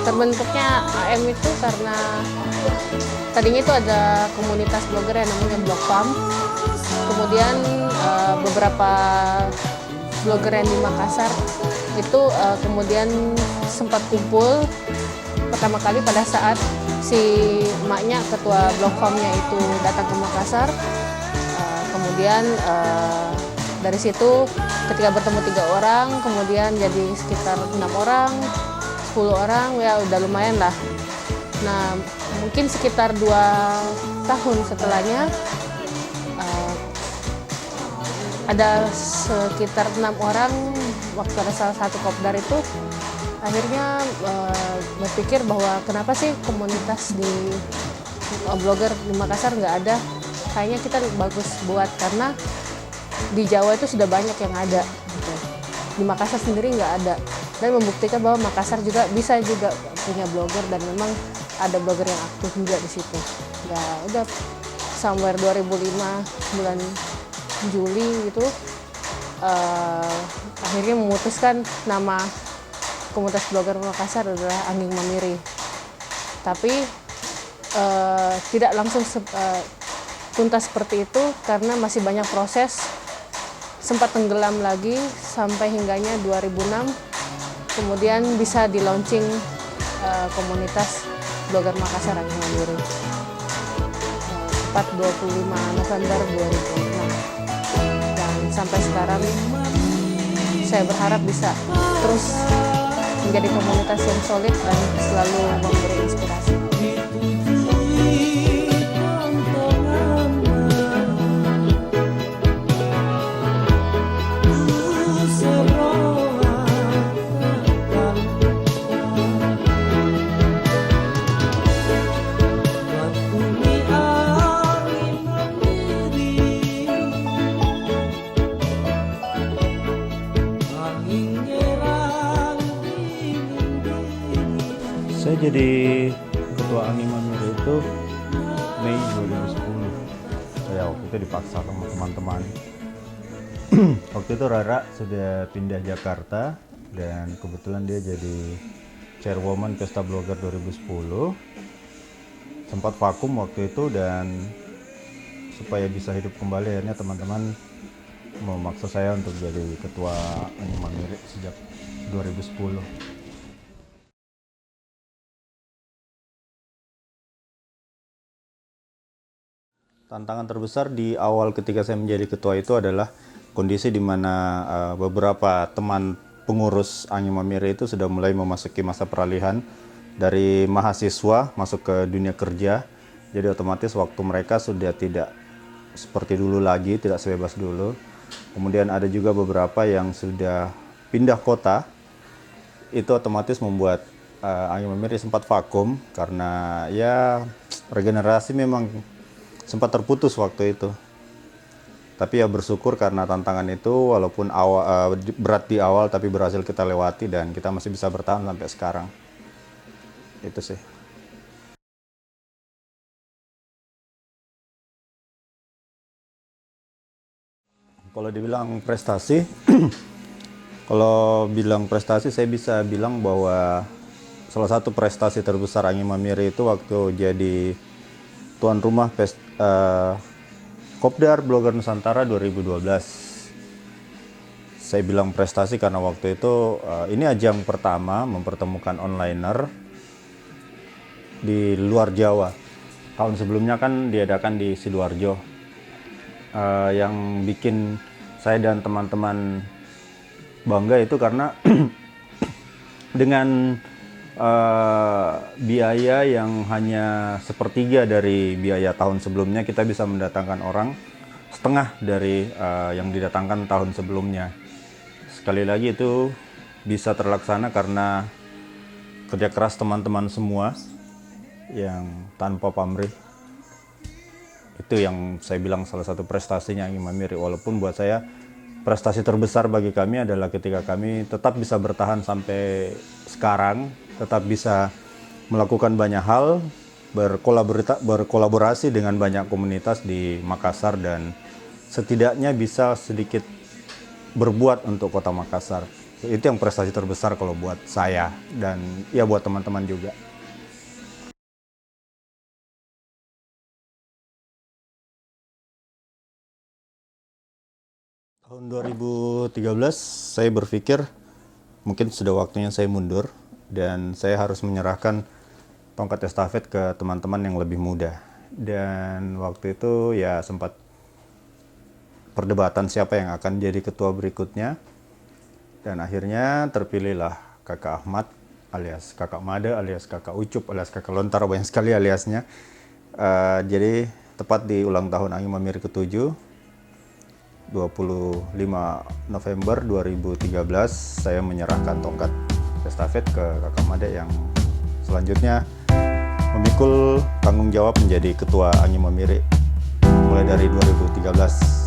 Terbentuknya AM itu karena tadinya itu ada komunitas blogger yang namanya Blog Farm. Kemudian beberapa blogger yang di Makassar itu kemudian sempat kumpul pertama kali pada saat si emaknya, ketua Blog Farm-nya itu datang ke Makassar. Kemudian dari situ ketika bertemu 3 orang, kemudian jadi sekitar 6 orang, 10 orang, ya udah lumayan lah. Nah, mungkin sekitar 2 tahun setelahnya ada sekitar 6 orang, waktu ada salah satu kopdar itu akhirnya berpikir bahwa kenapa sih komunitas di blogger di Makassar nggak ada, kayaknya kita bagus buat, karena di Jawa itu sudah banyak yang ada gitu. Di Makassar sendiri nggak ada, dan membuktikan bahwa Makassar juga bisa juga punya blogger, dan memang ada blogger yang aktif juga di situ. Ya udah somewhere 2005 bulan Juli gitu akhirnya memutuskan nama komunitas blogger Makassar adalah Anging Mamiri. Tapi tidak langsung tuntas seperti itu karena masih banyak proses. Sempat tenggelam lagi sampai hingganya 2006, kemudian bisa di launching komunitas blogger Makassar Anging Mamiri. Tepat 25 November 2006. Dan sampai sekarang saya berharap bisa terus menjadi komunitas yang solid dan selalu memberi inspirasi. Saya jadi ketua Anging Mamiri itu Mei 2010. Saya waktu itu dipaksa sama teman-teman. Waktu itu Rara sudah pindah Jakarta dan kebetulan dia jadi chairwoman Pesta Blogger 2010. Sempat vakum waktu itu, dan supaya bisa hidup kembali akhirnya teman-teman memaksa saya untuk jadi ketua Anging Mamiri sejak 2010. Tantangan terbesar di awal ketika saya menjadi ketua itu adalah kondisi di mana beberapa teman pengurus Anging Mamiri itu sudah mulai memasuki masa peralihan dari mahasiswa masuk ke dunia kerja. Jadi otomatis waktu mereka sudah tidak seperti dulu lagi, tidak sebebas dulu. Kemudian ada juga beberapa yang sudah pindah kota. Itu otomatis membuat Anging Mamiri sempat vakum karena ya regenerasi memang sempat terputus waktu itu. Tapi ya bersyukur karena tantangan itu walaupun berat di awal tapi berhasil kita lewati dan kita masih bisa bertahan sampai sekarang. Itu sih. Kalau dibilang prestasi, kalau bilang prestasi saya bisa bilang bahwa salah satu prestasi terbesar Anging Mamiri itu waktu jadi tuan rumah Kopdar Blogger Nusantara 2012. Saya bilang prestasi karena waktu itu ini ajang pertama mempertemukan onliner di luar Jawa. Tahun sebelumnya kan diadakan di Sidoarjo. Yang bikin saya dan teman-teman bangga itu karena dengan biaya yang hanya sepertiga dari biaya tahun sebelumnya, kita bisa mendatangkan orang setengah dari yang didatangkan tahun sebelumnya. Sekali lagi itu bisa terlaksana karena kerja keras teman-teman semua yang tanpa pamrih. Itu yang saya bilang salah satu prestasinya Anging Mamiri. Walaupun buat saya prestasi terbesar bagi kami adalah ketika kami tetap bisa bertahan sampai sekarang, tetap bisa melakukan banyak hal, berkolaborasi dengan banyak komunitas di Makassar, dan setidaknya bisa sedikit berbuat untuk Kota Makassar. Itu yang prestasi terbesar kalau buat saya dan ya buat teman-teman juga. Tahun 2013 saya berpikir mungkin sudah waktunya saya mundur dan saya harus menyerahkan tongkat estafet ke teman-teman yang lebih muda. Dan waktu itu ya sempat perdebatan siapa yang akan jadi ketua berikutnya. Dan akhirnya terpilihlah Kakak Ahmad alias Kakak Made alias Kakak Ucup alias Kakak Lontar, banyak sekali aliasnya. Jadi tepat di ulang tahun Angin Mamiri ke-7, 25 November 2013, saya menyerahkan tongkat estafet ke Kakak Made yang selanjutnya memikul tanggung jawab menjadi ketua Angin Mamiri mulai dari 2013.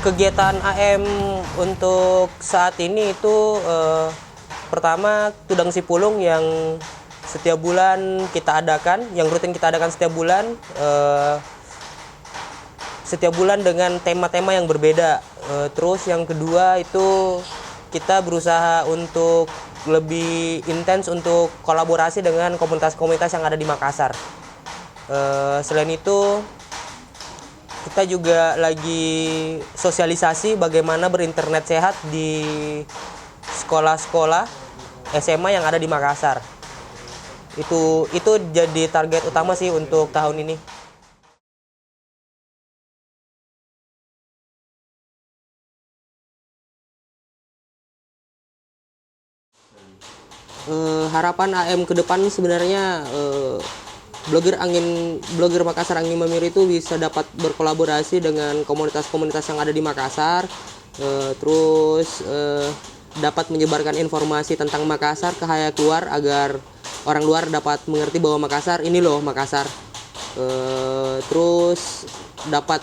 Kegiatan AM untuk saat ini itu pertama Tudang Sipulung yang setiap bulan kita adakan, yang rutin kita adakan setiap bulan dengan tema-tema yang berbeda. Terus yang kedua itu kita berusaha untuk lebih intens untuk kolaborasi dengan komunitas-komunitas yang ada di Makassar. Selain itu kita juga lagi sosialisasi bagaimana berinternet sehat di sekolah-sekolah SMA yang ada di Makassar. Itu jadi target utama sih untuk tahun ini. Harapan AM ke depan sebenarnya blogger Makassar Angin Mamiri itu bisa dapat berkolaborasi dengan komunitas-komunitas yang ada di Makassar, terus dapat menyebarkan informasi tentang Makassar ke khalayak luar agar orang luar dapat mengerti bahwa Makassar ini loh Makassar. Terus dapat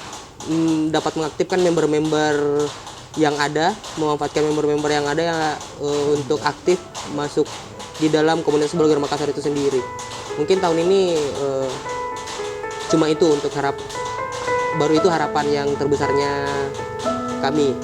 mengaktifkan member-member yang ada, memanfaatkan member-member yang ada yang untuk aktif masuk di dalam komunitas blogger Makassar itu sendiri. Mungkin tahun ini cuma itu untuk baru itu harapan yang terbesarnya kami.